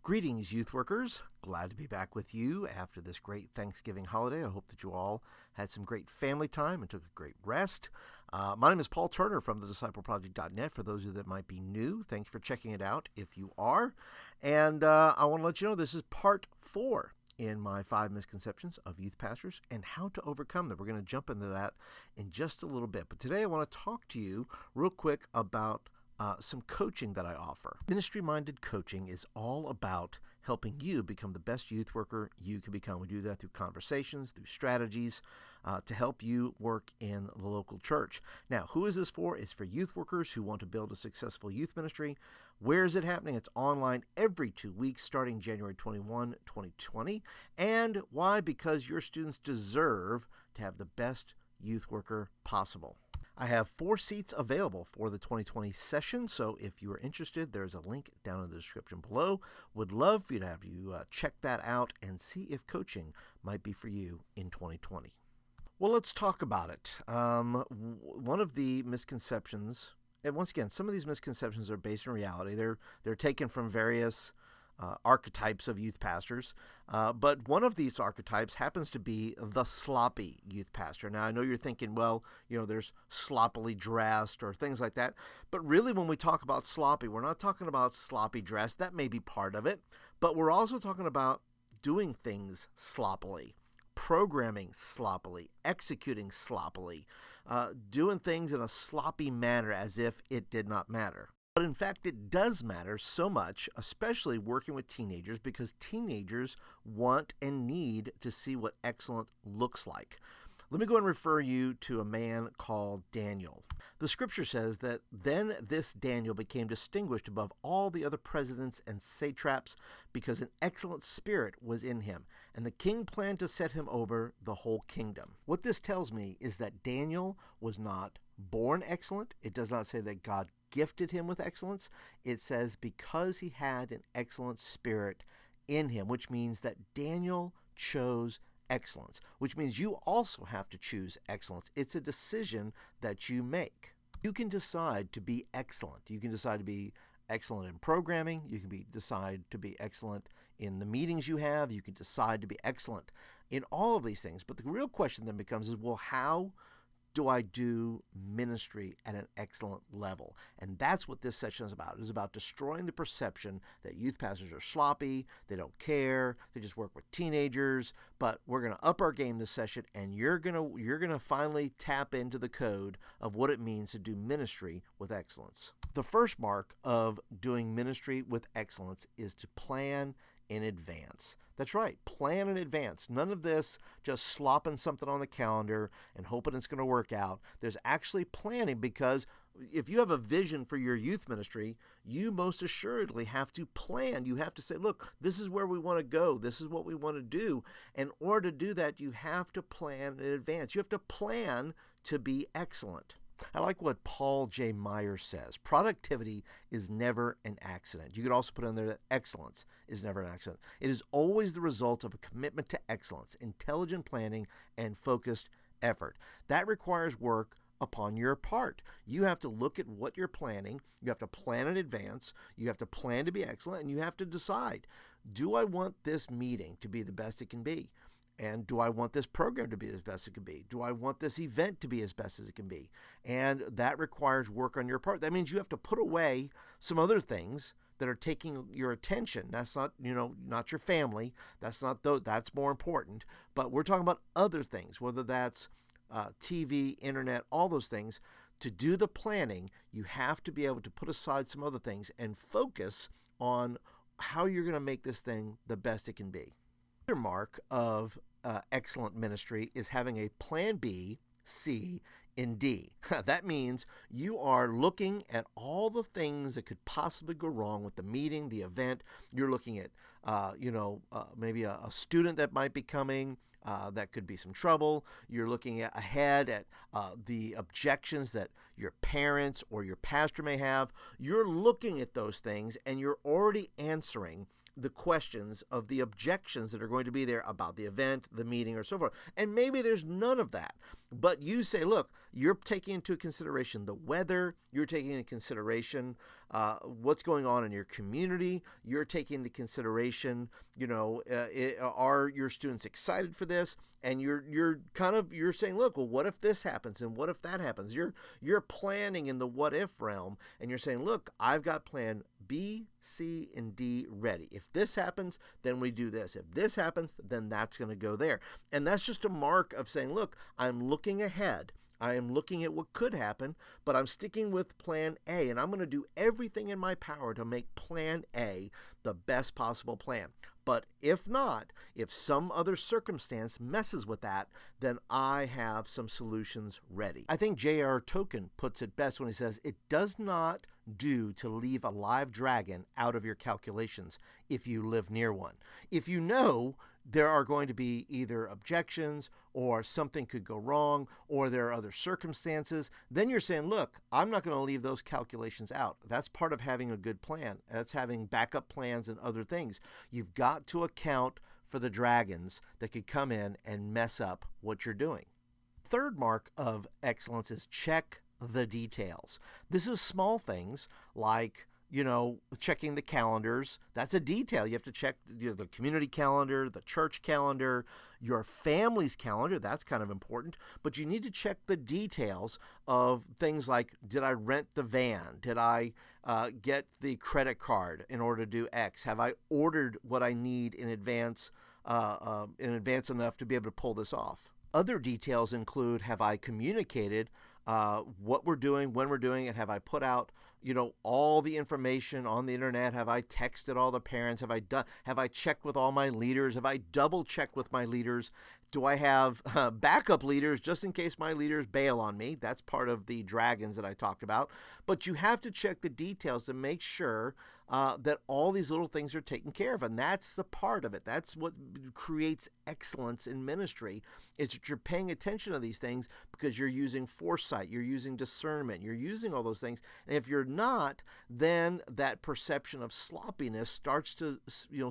Greetings, youth workers. Glad to be back with you after this great Thanksgiving holiday. I hope that you all had some great family time and took a great rest. My name is Paul Turner from thediscipleproject.net. For those of you that might be new, thank you for checking it out if you are. And I want to let you know this is part 4 in my 5 misconceptions of youth pastors and how to overcome them. We're going to jump into that in just a little bit. But today I want to talk to you real quick about some coaching that I offer. Ministry-minded coaching is all about helping you become the best youth worker you can become. We do that through conversations, through strategies, to help you work in the local church. Now, who is this for? It's for youth workers who want to build a successful youth ministry. Where is it happening? It's online every 2 weeks starting January 21, 2020. And why? Because your students deserve to have the best youth worker possible. I have 4 seats available for the 2020 session, so if you are interested, there's a link down in the description below. Would love for you to have you check that out and see if coaching might be for you in 2020. Well, let's talk about it. One of the misconceptions, and once again, some of these misconceptions are based in reality. They're taken from various archetypes of youth pastors, but one of these archetypes happens to be the sloppy youth pastor. Now, I know you're thinking, well, there's sloppily dressed or things like that, but really when we talk about sloppy, we're not talking about sloppy dress. That may be part of it, but we're also talking about doing things sloppily, programming sloppily, executing sloppily, doing things in a sloppy manner as if it did not matter. But in fact, it does matter so much, especially working with teenagers, because teenagers want and need to see what excellent looks like. Let me go and refer you to a man called Daniel. The scripture says that then this Daniel became distinguished above all the other presidents and satraps because an excellent spirit was in him, and the king planned to set him over the whole kingdom. What this tells me is that Daniel was not born excellent. It does not say that God gifted him with excellence. It says because he had an excellent spirit in him, which means that Daniel chose excellence, which means you also have to choose excellence. It's a decision that you make. You can decide to be excellent. You can decide to be excellent in programming. You can decide to be excellent in the meetings you have. You can decide to be excellent in all of these things. But the real question then becomes is, well, how do I do ministry at an excellent level? And that's what this section is about. It is about destroying the perception that youth pastors are sloppy, they don't care, they just work with teenagers. But we're going to up our game this session, and you're going to finally tap into the code of what it means to do ministry with excellence. The first mark of doing ministry with excellence is to plan in advance. That's right, plan in advance. None of this just slopping something on the calendar and hoping it's going to work out. There's actually planning, because if you have a vision for your youth ministry, you most assuredly have to plan. You have to say, look, this is where we want to go. This is what we want to do. In order to do that, you have to plan in advance. You have to plan to be excellent. I like what Paul J. Myers says. Productivity is never an accident. You could also put in there that excellence is never an accident. It is always the result of a commitment to excellence, intelligent planning, and focused effort. That requires work upon your part. You have to look at what you're planning. You have to plan in advance. You have to plan to be excellent, and you have to decide, do I want this meeting to be the best it can be? And do I want this program to be as best it can be? Do I want this event to be as best as it can be? And that requires work on your part. That means you have to put away some other things that are taking your attention. That's not, not your family. That's more important. But we're talking about other things, whether that's TV, internet, all those things. To do the planning, you have to be able to put aside some other things and focus on how you're going to make this thing the best it can be. Another mark of excellent ministry is having a plan B, C, and D. That means you are looking at all the things that could possibly go wrong with the meeting, the event. You're looking at, maybe a student that might be coming. That could be some trouble. You're looking ahead at the objections that your parents or your pastor may have. You're looking at those things, and you're already answering the questions of the objections that are going to be there about the event, the meeting, or so forth. And maybe there's none of that. But you say, look, you're taking into consideration the weather, you're taking into consideration what's going on in your community, you're taking into consideration, are your students excited for this? And you're saying, look, well, what if this happens and what if that happens? You're planning in the what if realm, and you're saying, look, I've got plan B, C, and D ready. If this happens, then we do this. If this happens, then that's going to go there. And that's just a mark of saying, look, I'm looking ahead. I am looking at what could happen, but I'm sticking with plan A, and I'm going to do everything in my power to make plan A the best possible plan. But if not, if some other circumstance messes with that, then I have some solutions ready. I think J.R. Tolkien puts it best when he says, it does not do to leave a live dragon out of your calculations if you live near one. If you know there are going to be either objections or something could go wrong or there are other circumstances, then you're saying, look, I'm not going to leave those calculations out. That's part of having a good plan. That's having backup plans and other things. You've got to account for the dragons that could come in and mess up what you're doing. Third mark of excellence is check the details. This is small things like, checking the calendars. That's a detail. You have to check the community calendar, the church calendar, your family's calendar. That's kind of important. But you need to check the details of things like, did I rent the van? Did I get the credit card in order to do X? Have I ordered what I need in advance enough to be able to pull this off? Other details include, have I communicated what we're doing, when we're doing it? Have I put out, all the information on the internet? Have I texted all the parents? Have I checked with all my leaders? Have I double checked with my leaders? Do I have backup leaders just in case my leaders bail on me? That's part of the dragons that I talked about. But you have to check the details to make sure that all these little things are taken care of. And that's the part of it. That's what creates excellence in ministry, is that you're paying attention to these things because you're using foresight, you're using discernment, you're using all those things. And if you're not, then that perception of sloppiness starts to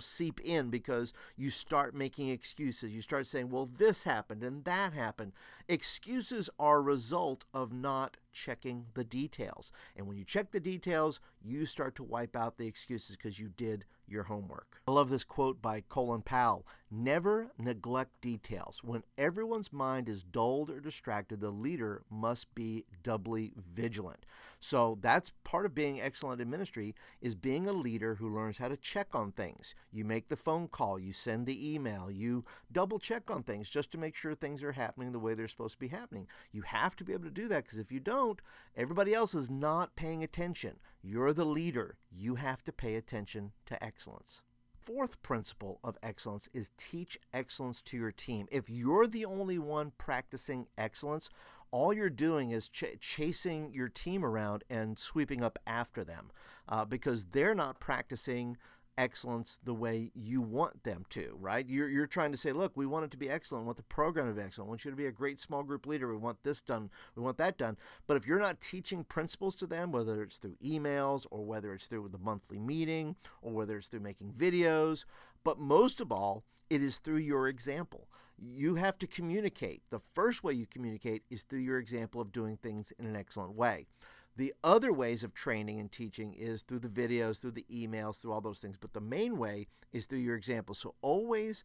seep in because you start making excuses. You start saying, well, this happened and that happened. Excuses are a result of not checking the details. And when you check the details, you start to wipe out the excuses because you did your homework. I love this quote by Colin Powell. Never neglect details. When everyone's mind is dulled or distracted, the leader must be doubly vigilant. So that's part of being excellent in ministry, is being a leader who learns how to check on things. You make the phone call, you send the email, you double check on things just to make sure things are happening the way they're supposed to be happening. You have to be able to do that, because if you don't, everybody else is not paying attention. You're the leader. You have to pay attention to excellence. Fourth principle of excellence is teach excellence to your team. If you're the only one practicing excellence, all you're doing is chasing your team around and sweeping up after them because they're not practicing excellence the way you want them to, right? You're trying to say, look, we want it to be excellent. We want the program to be excellent. We want you to be a great small group leader. We want this done. We want that done. But if you're not teaching principles to them, whether it's through emails or whether it's through the monthly meeting or whether it's through making videos, but most of all, it is through your example. You have to communicate. The first way you communicate is through your example of doing things in an excellent way. The other ways of training and teaching is through the videos, through the emails, through all those things. But the main way is through your example. So always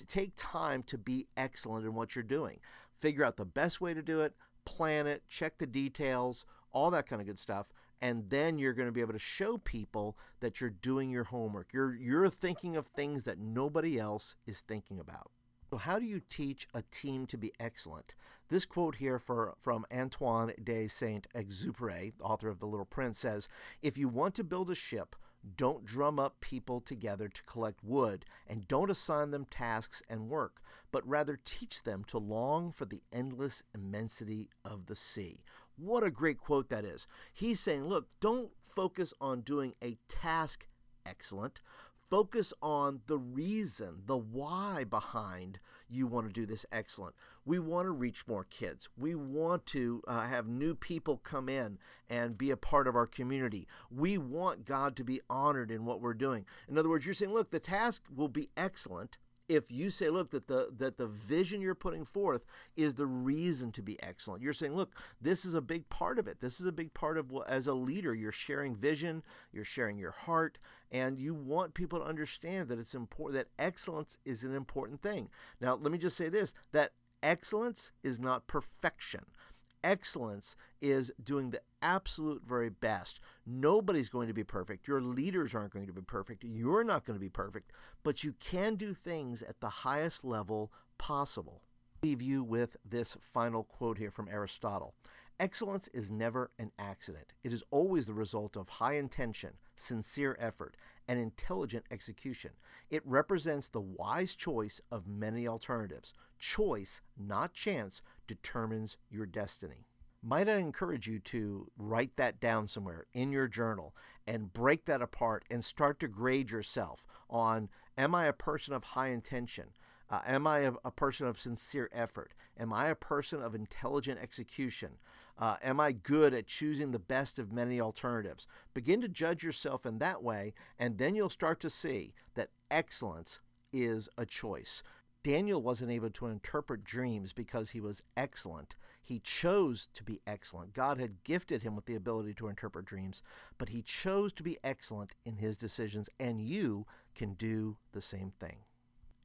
take time to be excellent in what you're doing. Figure out the best way to do it, plan it, check the details, all that kind of good stuff. And then you're going to be able to show people that you're doing your homework. You're thinking of things that nobody else is thinking about. So how do you teach a team to be excellent? This quote here from Antoine de Saint-Exupéry, author of The Little Prince, says, "If you want to build a ship, don't drum up people together to collect wood, and don't assign them tasks and work, but rather teach them to long for the endless immensity of the sea." What a great quote that is. He's saying, look, don't focus on doing a task excellent. Focus on the reason, the why behind you want to do this excellent. We want to reach more kids. We want to have new people come in and be a part of our community. We want God to be honored in what we're doing. In other words, you're saying, look, the task will be excellent if you say, look, that the vision you're putting forth is the reason to be excellent. You're saying, look, this is a big part of it. This is a big part of what, as a leader, you're sharing vision, you're sharing your heart, and you want people to understand that it's important, that excellence is an important thing. Now, let me just say this, that excellence is not perfection. Excellence is doing the absolute very best. Nobody's going to be perfect. Your leaders aren't going to be perfect. You're not going to be perfect, but you can do things at the highest level possible. I'll leave you with this final quote here from Aristotle. Excellence is never an accident. It is always the result of high intention, sincere effort, and intelligent execution. It represents the wise choice of many alternatives. Choice, not chance, determines your destiny. Might I encourage you to write that down somewhere in your journal and break that apart and start to grade yourself on, am I a person of high intention? Am I a person of sincere effort? Am I a person of intelligent execution? Am I good at choosing the best of many alternatives? Begin to judge yourself in that way, and then you'll start to see that excellence is a choice. Daniel wasn't able to interpret dreams because he was excellent. He chose to be excellent. God had gifted him with the ability to interpret dreams, but he chose to be excellent in his decisions, and you can do the same thing.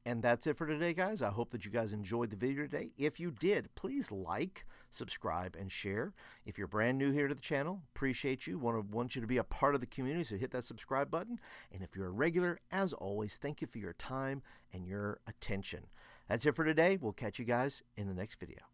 And that's it for today, guys. I hope that you guys enjoyed the video today. If you did, please like, subscribe, and share. If you're brand new here to the channel, appreciate you. Want you to be a part of the community, so hit that subscribe button. And if you're a regular, as always, thank you for your time and your attention. That's it for today. We'll catch you guys in the next video.